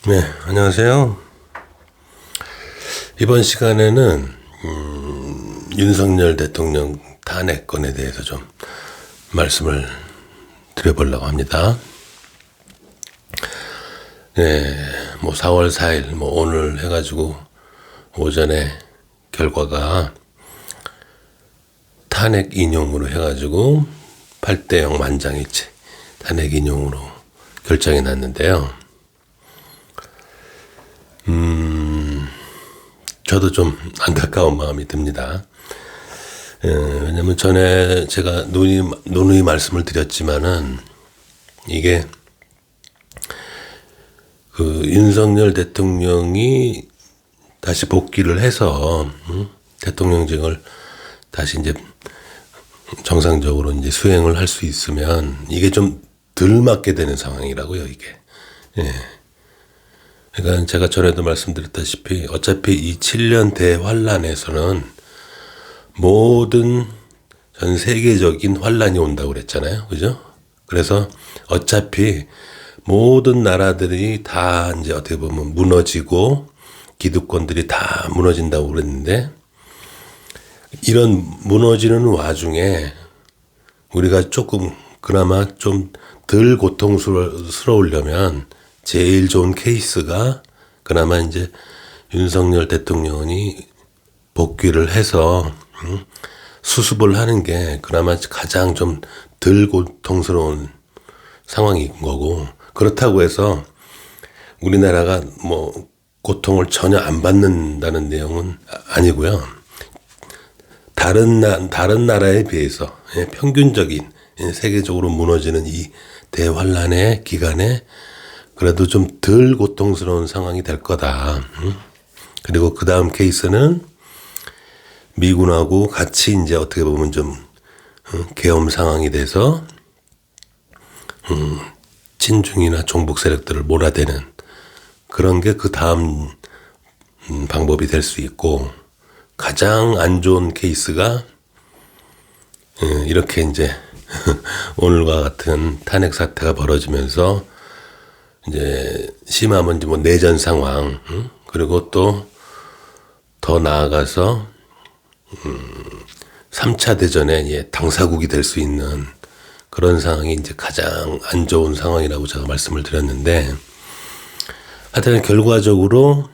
네, 안녕하세요. 이번 시간에는 윤석열 대통령 탄핵건에 대해서 좀 말씀을 드려보려고 합니다. 네, 4월 4일, 오늘 해가지고 오전에 결과가 탄핵 인용으로 해가지고 8대0 만장일치 탄핵 인용으로 결정이 났는데요. 저도 좀 안타까운 마음이 듭니다. 왜냐면 전에 제가 누누이 말씀을 드렸지만은 이게 그 윤석열 대통령이 다시 복귀를 해서 대통령직을 다시 이제 정상적으로 이제 수행을 할 수 있으면 이게 좀 덜 맞게 되는 상황이라고요, 이게. 예. 그러니까 제가 전에도 말씀드렸다시피 어차피 이 7년 대환란에서는 모든 전 세계적인 환란이 온다고 그랬잖아요. 그죠? 그래서 어차피 모든 나라들이 다 이제 어떻게 보면 무너지고 기득권들이 다 무너진다고 그랬는데 이런 무너지는 와중에 우리가 조금 그나마 좀 덜 고통스러우려면 제일 좋은 케이스가 그나마 이제 윤석열 대통령이 복귀를 해서 수습을 하는 게 그나마 가장 좀 덜 고통스러운 상황인 거고, 그렇다고 해서 우리나라가 고통을 전혀 안 받는다는 내용은 아니고요. 다른 나라에 비해서 평균적인 세계적으로 무너지는 이 대환란의 기간에 그래도 좀 덜 고통스러운 상황이 될 거다. 그리고 그 다음 케이스는 미군하고 같이 이제 어떻게 보면 좀 계엄 상황이 돼서 친중이나 종북 세력들을 몰아대는 그런 게 그 다음 방법이 될 수 있고, 가장 안 좋은 케이스가 이렇게 이제 오늘과 같은 탄핵 사태가 벌어지면서 이제 심하면 이제 내전 상황, 그리고 또 더 나아가서 3차 대전의 당사국이 될 수 있는 그런 상황이 이제 가장 안 좋은 상황이라고 제가 말씀을 드렸는데, 하여튼 결과적으로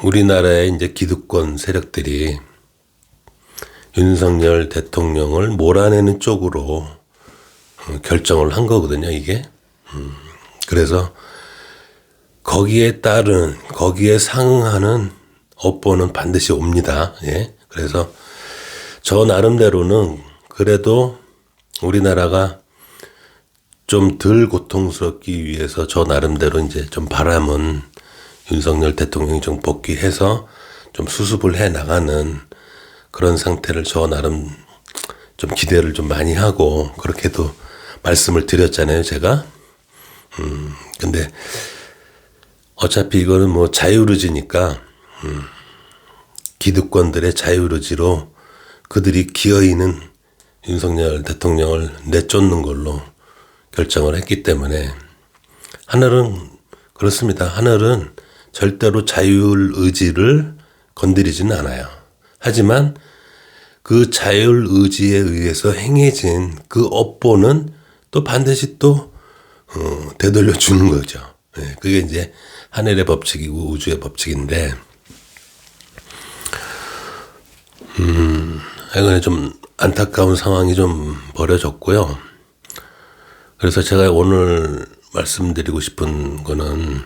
우리나라의 이제 기득권 세력들이 윤석열 대통령을 몰아내는 쪽으로 결정을 한 거거든요, 이게. 그래서 거기에 상응하는 업보는 반드시 옵니다. 예. 그래서 저 나름대로는 그래도 우리나라가 좀 덜 고통스럽기 위해서 저 나름대로 이제 좀 바람은 윤석열 대통령이 좀 복귀해서 좀 수습을 해 나가는 그런 상태를 저 나름 좀 기대를 좀 많이 하고 그렇게도 말씀을 드렸잖아요, 제가. 근데 어차피 이거는 자유의지니까 기득권들의 자유의지로 그들이 기어있는 윤석열 대통령을 내쫓는 걸로 결정을 했기 때문에 하늘은 그렇습니다. 하늘은 절대로 자유의지를 건드리지는 않아요. 하지만 그 자율의지에 의해서 행해진 그 업보는 또 반드시 또 되돌려 주는 거죠. 네, 그게 이제 하늘의 법칙이고 우주의 법칙인데, 이번에 좀 안타까운 상황이 좀 벌어졌고요. 그래서 제가 오늘 말씀드리고 싶은 거는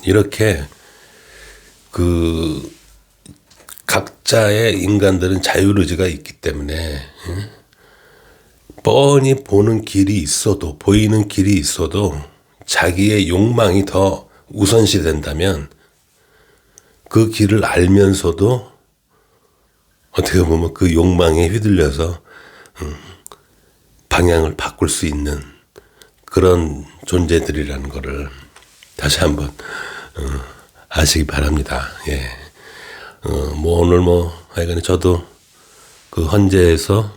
이렇게 각자의 인간들은 자율의지가 있기 때문에 뻔히 보이는 길이 있어도 자기의 욕망이 더 우선시 된다면 그 길을 알면서도 어떻게 보면 그 욕망에 휘둘려서 방향을 바꿀 수 있는 그런 존재들이라는 거를 다시 한번 아시기 바랍니다. 예. 오늘 하여간에 저도 그 헌재에서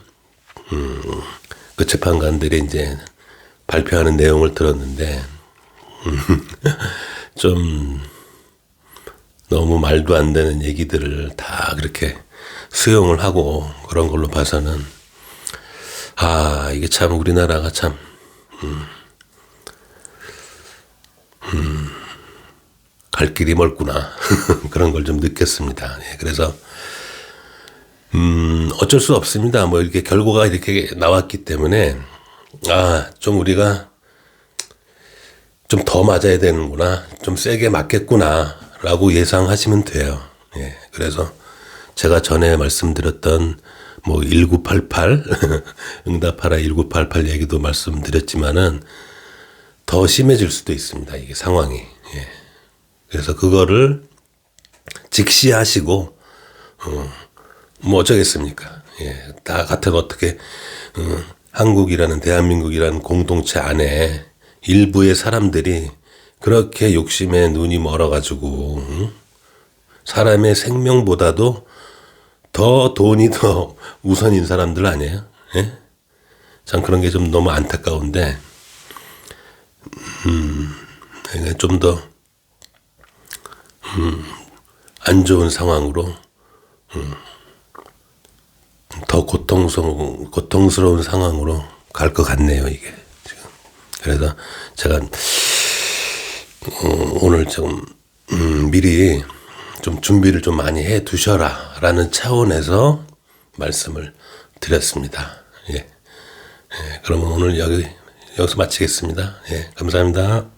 그 재판관들이 이제 발표하는 내용을 들었는데 좀 너무 말도 안 되는 얘기들을 다 그렇게 수용을 하고 그런 걸로 봐서는 이게 참 우리나라가 참 갈 길이 멀구나 그런 걸 좀 느꼈습니다. 예, 그래서 어쩔 수 없습니다. 뭐 이렇게 결과가 이렇게 나왔기 때문에 좀 우리가 좀 더 맞아야 되는구나, 좀 세게 맞겠구나라고 예상하시면 돼요. 예, 그래서 제가 전에 말씀드렸던 뭐 1988 응답하라 1988 얘기도 말씀드렸지만은 더 심해질 수도 있습니다. 이게 상황이. 예. 그래서 그거를 직시하시고 뭐 어쩌겠습니까? 예, 다 같은 어떻게 한국이라는 대한민국이라는 공동체 안에 일부의 사람들이 그렇게 욕심에 눈이 멀어가지고 사람의 생명보다도 더 돈이 더 우선인 사람들 아니에요? 예? 참 그런 게 좀 너무 안타까운데 좀 더 안 좋은 상황으로 더 고통스러운 상황으로 갈 것 같네요, 이게 지금. 그래서 제가 오늘 좀 미리 좀 준비를 좀 많이 해 두셔라라는 차원에서 말씀을 드렸습니다. 예. 예, 그러면 오늘 여기서 마치겠습니다. 예, 감사합니다.